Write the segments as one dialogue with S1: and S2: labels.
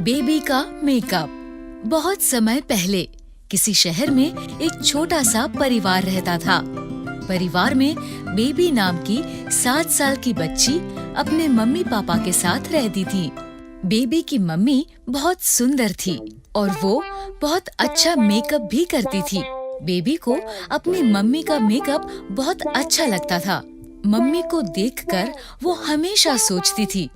S1: Baby का makeup. बहुत समय पहले किसी शहर में एक छोटा सा परिवार रहता था। परिवार में बेबी नाम की 7 साल की बच्ची अपने मम्मी पापा के साथ रहती थी। बेबी की मम्मी बहुत सुंदर थी और वो बहुत अच्छा मेकअप भी करती थी। बेबी को अपनी मम्मी का मेकअप बहुत अच्छा लगता था। मम्मी को देखकर वो हमेशा सोचती थी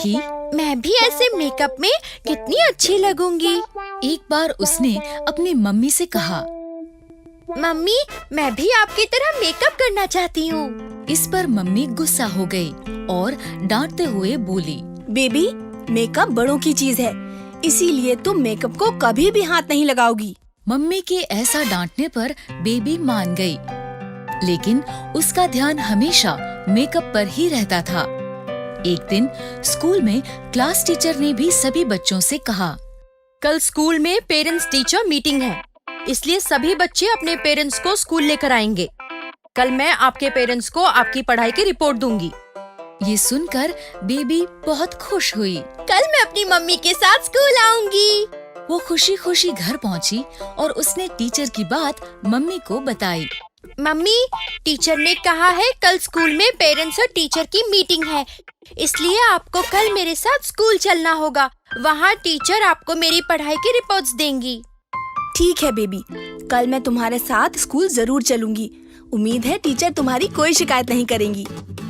S1: कि
S2: मैं भी ऐसे मेकअप में कितनी अच्छी लगूंगी।
S1: एक बार उसने अपनी मम्मी से कहा,
S2: मम्मी, मैं भी आपकी तरह मेकअप करना चाहती हूँ।
S1: इस पर मम्मी गुस्सा हो गई और डांटते हुए बोली,
S3: बेबी, मेकअप बड़ों की चीज है, इसीलिए तुम मेकअप को कभी भी हाथ नहीं लगाओगी।
S1: मम्मी के ऐसा डांटने पर बेबी मान गई, लेकिन उसका ध्यान हमेशा मेकअप पर ही रहता था। एक दिन स्कूल में क्लास टीचर ने भी सभी बच्चों से कहा,
S2: कल स्कूल में पेरेंट्स टीचर मीटिंग है, इसलिए सभी बच्चे अपने पेरेंट्स को स्कूल लेकर आएंगे। कल मैं आपके पेरेंट्स को आपकी पढ़ाई की रिपोर्ट दूंगी।
S1: ये सुनकर बेबी बहुत खुश हुई।
S2: कल मैं अपनी मम्मी के साथ स्कूल आऊंगी।
S1: वो खुशी खुशी घर पहुंची और उसने टीचर की बात मम्मी को बताई।
S2: मम्मी, टीचर ने कहा है कल स्कूल में पेरेंट्स और टीचर की मीटिंग है, इसलिए आपको कल मेरे साथ स्कूल चलना होगा। वहाँ टीचर आपको मेरी पढ़ाई की रिपोर्ट्स देंगी।
S3: ठीक है बेबी, कल मैं तुम्हारे साथ स्कूल जरूर चलूंगी। उम्मीद है टीचर तुम्हारी कोई शिकायत नहीं करेंगी।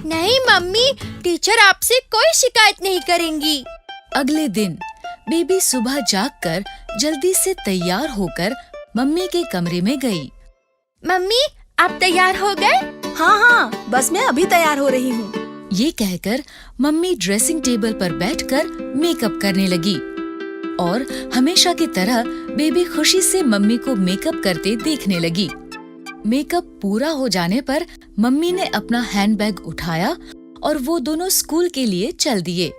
S2: नहीं मम्मी, टीचर आपसे कोई शिकायत नहीं करेंगी।
S1: अगले दिन बेबी सुबह जागकर जल्दी से तैयार होकर मम्मी के कमरे में गई।
S2: मम्मी, आप तैयार हो गए?
S3: हाँ, बस मैं अभी तैयार हो रही हूँ।
S1: ये कहकर मम्मी ड्रेसिंग टेबल पर बैठकर मेकअप करने लगी और हमेशा की तरह बेबी खुशी से मम्मी को मेकअप करते देखने लगी। मेकअप पूरा हो जाने पर मम्मी ने अपना हैंडबैग उठाया और वो दोनों स्कूल के लिए चल दिए।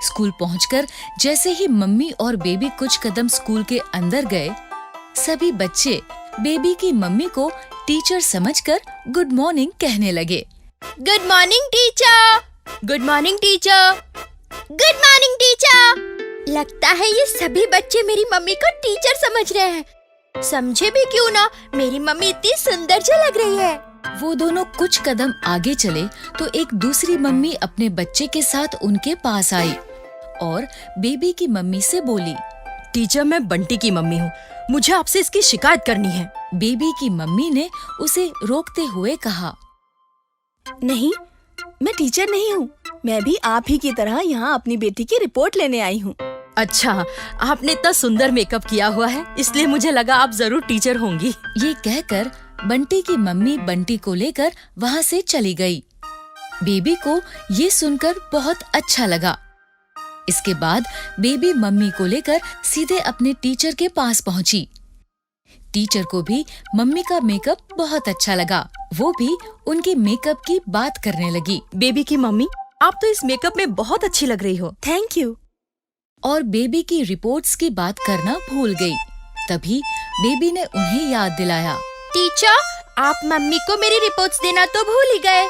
S1: स्कूल पहुंचकर जैसे ही मम्मी और बेबी कुछ कदम स्कूल के अंदर गए, सभी बच्चे बेबी की मम्मी को टीचर समझकर गुड मॉर्निंग कहने लगे।
S2: Good morning teacher, good morning teacher, good morning teacher. लगता है ये सभी बच्चे मेरी मम्मी को टीचर समझ रहे हैं। समझे भी क्यों ना, मेरी मम्मी इतनी सुंदर जो लग रही है।
S1: वो दोनों कुछ कदम आगे चले तो एक दूसरी मम्मी अपने बच्चे के साथ उनके पास आई और बेबी की मम्मी से बोली,
S2: टीचर, मैं बंटी की मम्मी हूँ, मुझे आपसे इसकी शिकायत करनी है।
S1: बेबी की मम्मी ने उसे रोकते हुए कहा,
S3: नहीं, मैं टीचर नहीं हूँ। मैं भी आप ही की तरह यहाँ अपनी बेटी की रिपोर्ट लेने आई हूँ।
S2: अच्छा, आपने इतना सुंदर मेकअप किया हुआ है, इसलिए मुझे लगा आप जरूर टीचर होंगी।
S1: ये कहकर बंटी की मम्मी बंटी को लेकर वहाँ से चली गई। बेबी को ये सुनकर बहुत अच्छा लगा। इसके बाद बेबी मम्मी को लेकर सीधे अपने टीचर के पास पहुँची। टीचर को भी मम्मी का मेकअप बहुत अच्छा लगा। वो भी उनके मेकअप की बात करने लगी।
S2: बेबी की मम्मी, आप तो इस मेकअप में बहुत अच्छी लग रही हो।
S3: Thank you.
S1: और बेबी की रिपोर्ट्स की बात करना भूल गई। तभी बेबी ने उन्हें याद दिलाया,
S2: टीचर, आप मम्मी को मेरी रिपोर्ट्स देना तो भूल ही गए।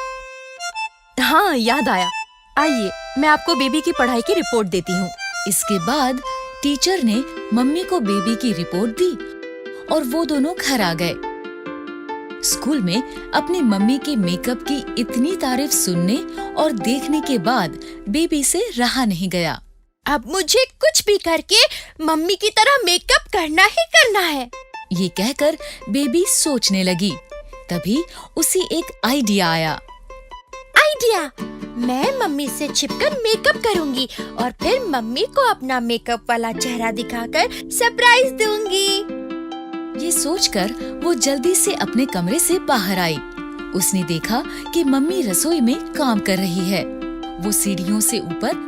S2: हाँ, याद आया। आइए, मैं आपको बेबी की पढ़ाई की रिपोर्ट देती हूँ।
S1: इसके बाद टीचर ने मम्मी को बेबी की रिपोर्ट दी और वो दोनों घर आ गए। स्कूल में अपनी मम्मी के मेकअप की इतनी तारीफ सुनने और देखने के बाद बेबी से रहा नहीं गया।
S2: अब मुझे कुछ भी करके मम्मी की तरह मेकअप करना ही करना है।
S1: ये कहकर बेबी सोचने लगी। तभी उसे एक आइडिया आया।
S2: आइडिया, मैं मम्मी से छिपकर मेकअप करूंगी और फिर मम्मी को अपना मेकअप वाला चेहरा दिखाकर सरप्राइज दूंगी।
S1: ये सोचकर वो जल्दी से अपने कमरे से बाहर आई। उसने देखा कि मम्मी रसोई में काम कर रही है। वो सीढ़ियों से ऊपर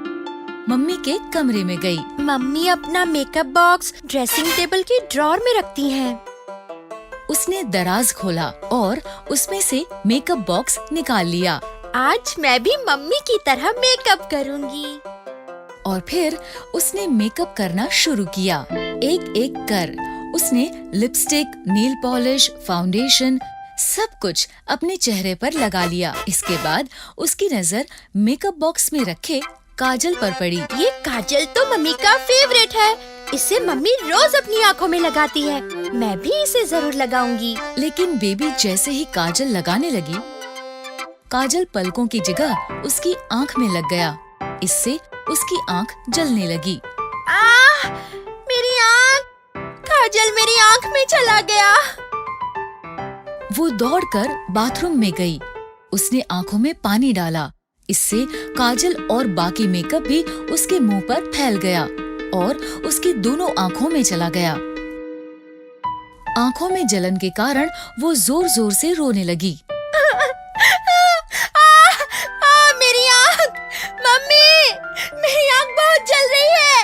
S1: मम्मी के कमरे में गई।
S2: मम्मी अपना मेकअप बॉक्स ड्रेसिंग टेबल की ड्रॉर में रखती हैं।
S1: उसने दराज खोला और उसमें से मेकअप बॉक्स निकाल लिया।
S2: आज मैं भी मम्मी की तरह मेकअप करूंगी।
S1: और फिर उसने मेकअप करना शुरू किया। एक एक कर उसने लिपस्टिक, नेल पॉलिश, फाउंडेशन सब कुछ अपने चेहरे पर लगा लिया। इसके बाद उसकी नजर मेकअप बॉक्स में रखे काजल पर पड़ी।
S2: ये काजल तो मम्मी का फेवरेट है। इसे मम्मी रोज अपनी आँखों में लगाती है। मैं भी इसे जरूर लगाऊंगी।
S1: लेकिन बेबी जैसे ही काजल लगाने लगी, काजल पलकों की जगह उसकी आँख में लग गया। इससे उसकी आँख जलने लगी।
S2: आह! मेरी आँख! काजल मेरी आँख में चला गया।
S1: वो दौड़कर बाथरूम में गई। उसने आँखों में पानी डाला। इससे काजल और बाकी मेकअप भी उसके मुंह पर फैल गया और उसकी दोनों आँखों में चला गया। आँखों में जलन के कारण वो जोर जोर से रोने लगी।
S2: मेरी आँख! मम्मी! मेरी आँख बहुत जल रही है।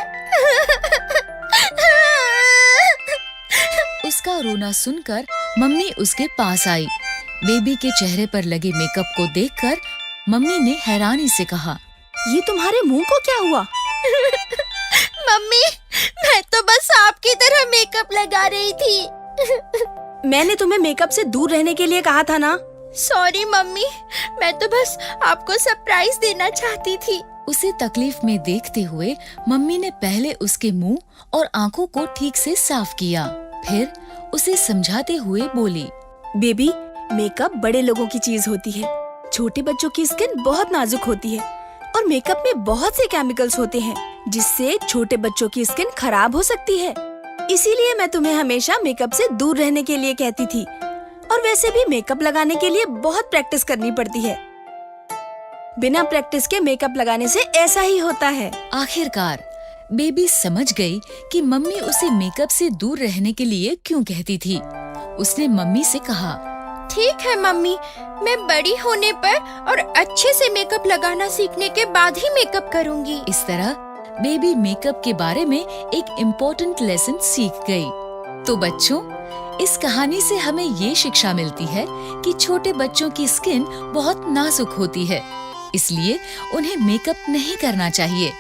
S1: उसका रोना सुनकर मम्मी उसके पास आई। बेबी के चेहरे पर लगे मेकअप को देखकर मम्मी ने हैरानी से कहा,
S3: ये तुम्हारे मुंह को क्या हुआ?
S2: मम्मी, मैं तो बस आपकी तरह मेकअप लगा रही थी।
S3: मैंने तुम्हें मेकअप से दूर रहने के लिए कहा था ना।
S2: सॉरी मम्मी, मैं तो बस आपको सरप्राइज देना चाहती थी।
S1: उसे तकलीफ में देखते हुए मम्मी ने पहले उसके मुंह और आँखों को ठीक से साफ किया। फिर उसे समझाते हुए बोली,
S3: बेबी, मेकअप बड़े लोगों की चीज होती है। छोटे बच्चों की स्किन बहुत नाजुक होती है और मेकअप में बहुत से केमिकल्स होते हैं जिससे छोटे बच्चों की स्किन खराब हो सकती है। इसीलिए मैं तुम्हें हमेशा मेकअप से दूर रहने के लिए कहती थी। और वैसे भी मेकअप लगाने के लिए बहुत प्रैक्टिस करनी पड़ती है। बिना प्रैक्टिस के मेकअप लगाने से ऐसा ही होता है।
S1: आखिरकार बेबी समझ गई कि मम्मी उसे मेकअप से दूर रहने के लिए क्यों कहती थी। उसने मम्मी से कहा,
S2: ठीक है मम्मी, मैं बड़ी होने पर और अच्छे से मेकअप लगाना सीखने के बाद ही मेकअप करूंगी।
S1: इस तरह बेबी मेकअप के बारे में एक इम्पोर्टेंट लेसन सीख गई। तो बच्चों, इस कहानी से हमें ये शिक्षा मिलती है कि छोटे बच्चों की स्किन बहुत नाजुक होती है, इसलिए उन्हें मेकअप नहीं करना चाहिए।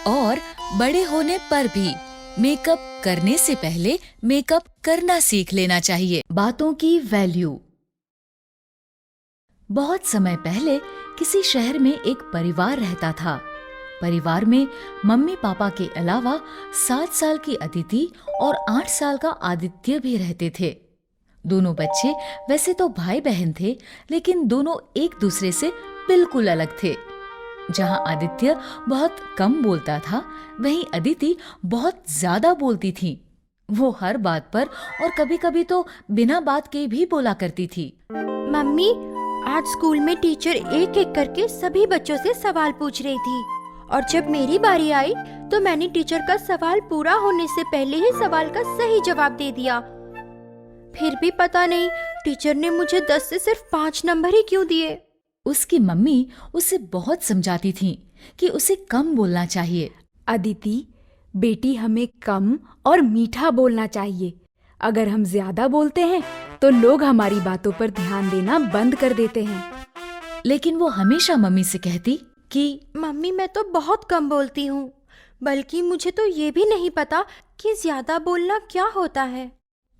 S1: और बड़े होने पर भी मेकअप करने से पहले मेकअप करना सीख लेना चाहिए। बातों की वैल्यू। बहुत समय पहले किसी शहर में एक परिवार रहता था। परिवार में मम्मी पापा के अलावा 7 साल की अदिति और 8 साल का आदित्य भी रहते थे। दोनों बच्चे वैसे तो भाई बहन थे, लेकिन दोनों एक दूसरे से बिल्कुल अलग थे। जहां आदित्य बहुत कम बोलता था, वहीं अदिति बहुत ज्यादा बोलती थी। वो हर बात पर और कभी-कभी तो बिना बात के भी बोला करती थी।
S2: मम्मी, आज स्कूल में टीचर एक एक करके सभी बच्चों से सवाल पूछ रही थी और जब मेरी बारी आई तो मैंने टीचर का सवाल पूरा होने से पहले ही सवाल का सही जवाब दे दिया। फिर भी पता नहीं टीचर ने मुझे 10 से सिर्फ 5 नंबर ही क्यों दिए।
S1: उसकी मम्मी उसे बहुत समझाती थी कि उसे कम बोलना चाहिए।
S4: अदिति बेटी, हमें कम और मीठा बोलना चाहिए। अगर हम ज्यादा बोलते हैं तो लोग हमारी बातों पर ध्यान देना बंद कर देते हैं।
S1: लेकिन वो हमेशा मम्मी से कहती कि
S2: मम्मी, मैं तो बहुत कम बोलती हूँ, बल्कि मुझे तो ये भी नहीं पता कि ज्यादा बोलना क्या होता है।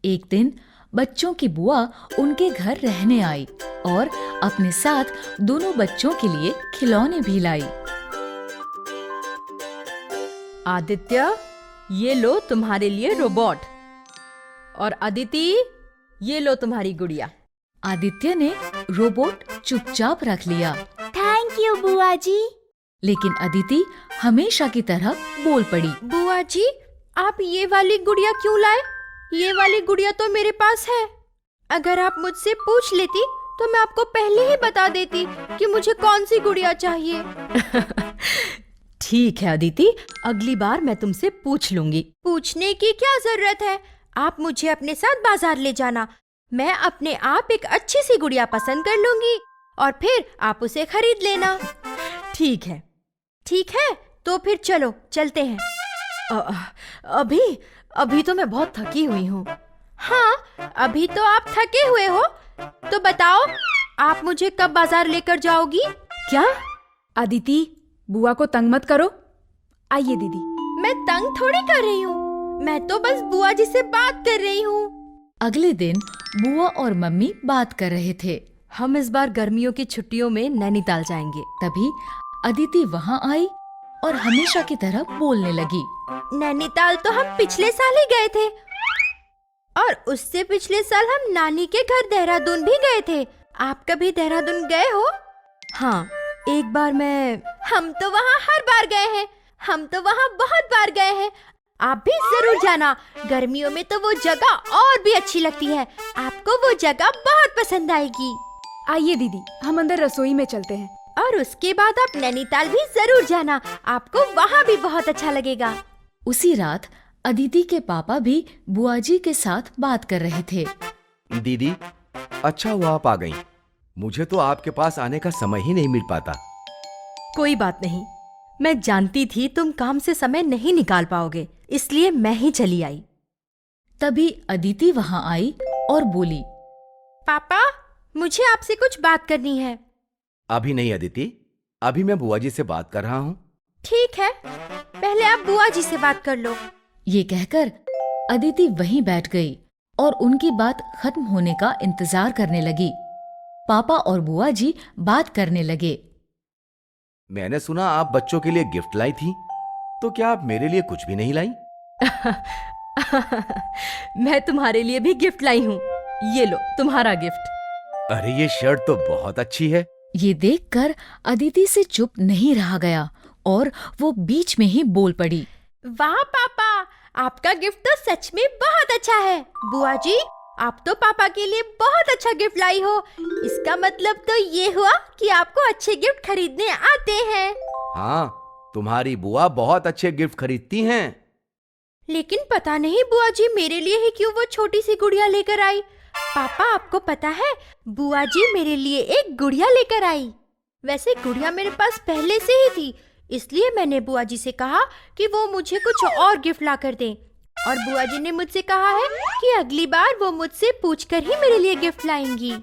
S1: एक दिन बच्चों की बुआ उनके घर रहने आई और अपने साथ दोनों बच्चों के लिए खिलौने भी लाई।
S5: आदित्य, ये लो तुम्हारे लिए रोबोट, और अदिति, ये लो तुम्हारी गुड़िया।
S1: आदित्य ने रोबोट चुपचाप रख लिया।
S2: थैंक यू बुआ जी।
S1: लेकिन अदिति हमेशा की तरह बोल पड़ी।
S2: बुआ जी, आप ये वाली गुड़िया क्यों लाए? ये वाली गुड़िया तो मेरे पास है। अगर आप मुझसे पूछ लेती तो मैं आपको पहले ही बता देती कि मुझे कौन सी गुड़िया चाहिए।
S5: ठीक है अदिति, अगली बार मैं तुमसे पूछ लूंगी।
S2: पूछने की क्या जरूरत है? आप मुझे अपने साथ बाजार ले जाना। मैं अपने आप एक अच्छी सी गुड़िया पसंद कर लूंगी और फिर आप उसे खरीद लेना।
S5: ठीक है।
S2: ठीक है, तो फिर चलो चलते हैं।
S5: अभी तो मैं बहुत थकी हुई हूँ।
S2: हाँ, अभी तो आप थके हुए हो। तो बताओ, आप मुझे कब बाजार लेकर जाओगी?
S4: क्या? अदिति, बुआ को तंग मत करो। आइए दीदी।
S2: मैं तंग थोड़ी कर रही हूँ, मैं तो बस बुआ जी से बात कर रही हूँ।
S1: अगले दिन बुआ और मम्मी बात कर रहे थे।
S5: हम इस बार गर्मियों की छुट्टियों में नैनीताल जाएंगे।
S1: तभी अदिति वहाँ आई और हमेशा की तरह बोलने लगी।
S2: नैनीताल तो हम पिछले साल ही गए थे और उससे पिछले साल हम नानी के घर देहरादून भी गए थे। आप कभी देहरादून गए हो? हाँ, एक बार हम तो वहाँ हर बार गए हैं। हम तो वहाँ बहुत बार गए हैं। आप भी जरूर जाना। गर्मियों में तो वो जगह और भी अच्छी लगती है। आपको वो जगह बहुत पसंद आएगी।
S4: आइए दीदी, हम अंदर रसोई में चलते हैं।
S2: और उसके बाद आप नैनीताल भी जरूर जाना। आपको वहाँ भी बहुत अच्छा लगेगा।
S1: उसी रात अदिति के पापा भी बुआ जी के साथ बात कर रहे थे।
S6: दीदी, अच्छा हुआ आप आ गईं। मुझे तो आपके पास आने का समय ही नहीं मिल पाता।
S5: कोई बात नहीं, मैं जानती थी तुम काम से समय नहीं निकाल पाओगे, इसलिए मैं ही चली आई।
S1: तभी अदिति वहाँ आई और बोली,
S2: पापा, मुझे आपसे कुछ बात करनी है।
S6: अभी नहीं अदिति, अभी मैं बुआ जी से बात कर रहा हूँ।
S2: ठीक है, पहले आप बुआ जी से बात कर लो।
S1: ये कहकर अदिति वहीं बैठ गई और उनकी बात खत्म होने का इंतजार करने लगी। पापा और बुआ जी बात करने लगे।
S6: मैंने सुना आप बच्चों के लिए गिफ्ट लाई थी, तो क्या आप मेरे लिए कुछ भी नहीं लाई?
S5: मैं तुम्हारे लिए भी गिफ्ट लाई हूँ। ये लो तुम्हारा गिफ्ट।
S6: अरे ये शर्ट तो बहुत अच्छी है।
S1: ये देखकर अदिति से चुप नहीं रहा गया और वो बीच में ही बोल पड़ी।
S2: वाह पापा, आपका गिफ्ट तो सच में बहुत अच्छा है। बुआ जी, आप तो पापा के लिए बहुत अच्छा गिफ्ट लाई हो। इसका मतलब तो ये हुआ कि आपको अच्छे गिफ्ट खरीदने आते हैं।
S6: हाँ, तुम्हारी बुआ बहुत अच्छे गिफ्ट खरीदती हैं।
S2: लेकिन पता नहीं बुआ जी मेरे लिए ही क्यों वो छोटी सी गुड़िया लेकर आई। पापा, आपको पता है, बुआ जी मेरे लिए एक गुड़िया लेकर आई। वैसे गुड़िया मेरे पास पहले से ही थी, इसलिए मैंने बुआ जी से कहा कि वो मुझे कुछ और गिफ्ट ला कर दें। और बुआ जी ने मुझसे कहा है कि अगली बार वो मुझसे पूछकर ही मेरे लिए गिफ्ट लाएंगी।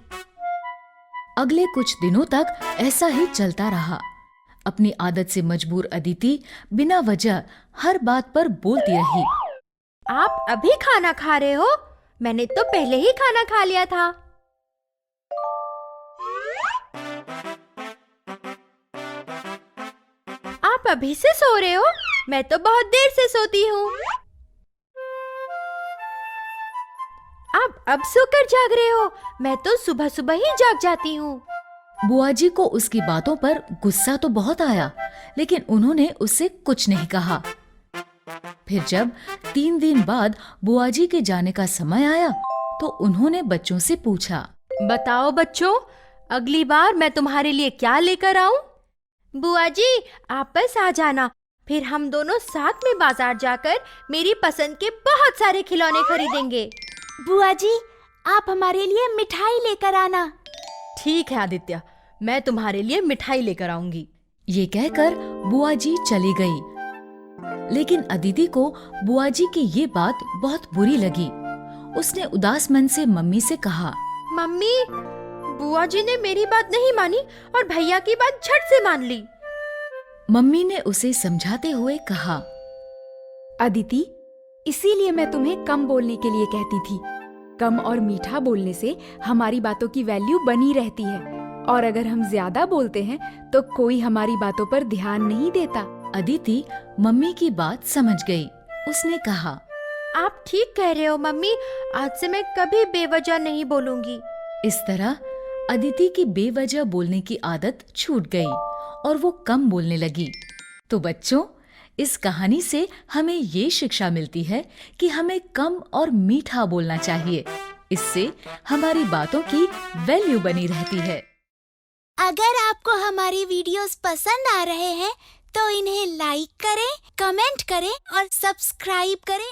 S1: अगले कुछ दिनों तक ऐसा ही चलता रहा। अपनी आदत से मजबूर अदिति बिना वजह हर बात पर बोलती रही।
S2: आप अभी खाना खा रहे हो? मैंने तो पहले ही खाना खा लिया था। आप अभी से सो रहे हो? मैं तो बहुत देर से सोती हूँ। आप अब सोकर जाग रहे हो? मैं तो सुबह सुबह ही जाग जाती हूँ।
S1: बुआ जी को उसकी बातों पर गुस्सा तो बहुत आया, लेकिन उन्होंने उससे कुछ नहीं कहा। फिर जब 3 दिन बाद बुआ जी के जाने का समय आया तो उन्होंने बच्चों से पूछा,
S5: बताओ बच्चों, अगली बार मैं तुम्हारे लिए क्या लेकर आऊं?
S2: बुआ जी, आप बस आ जाना, फिर हम दोनों साथ में बाजार जाकर मेरी पसंद के बहुत सारे खिलौने खरीदेंगे।
S3: बुआ जी, आप हमारे लिए मिठाई लेकर आना।
S5: ठीक है आदित्य, मैं तुम्हारे लिए मिठाई लेकर आऊंगी।
S1: ये कहकर बुआ जी चली गई। लेकिन अदिति को बुआ जी की ये बात बहुत बुरी लगी। उसने उदास मन से मम्मी से कहा,
S2: मम्मी, बुआ जी ने मेरी बात नहीं मानी और भैया की बात झट से मान ली।
S1: मम्मी ने उसे समझाते हुए कहा,
S4: अदिति, इसीलिए मैं तुम्हें कम बोलने के लिए कहती थी। कम और मीठा बोलने से हमारी बातों की वैल्यू बनी रहती है, और अगर हम ज्यादा बोलते हैं तो कोई हमारी बातों पर ध्यान नहीं देता।
S1: अदिति मम्मी की बात समझ गई। उसने कहा,
S2: आप ठीक कह रहे हो मम्मी, आज से मैं कभी बेवजह नहीं बोलूंगी।
S1: इस तरह अदिति की बेवजह बोलने की आदत छूट गई और वो कम बोलने लगी। तो बच्चों, इस कहानी से हमें ये शिक्षा मिलती है कि हमें कम और मीठा बोलना चाहिए। इससे हमारी बातों की वैल्यू बनी रहती है।
S7: अगर आपको हमारी वीडियोस पसंद आ रहे हैं तो इन्हें लाइक करें, कमेंट करें और सब्सक्राइब करें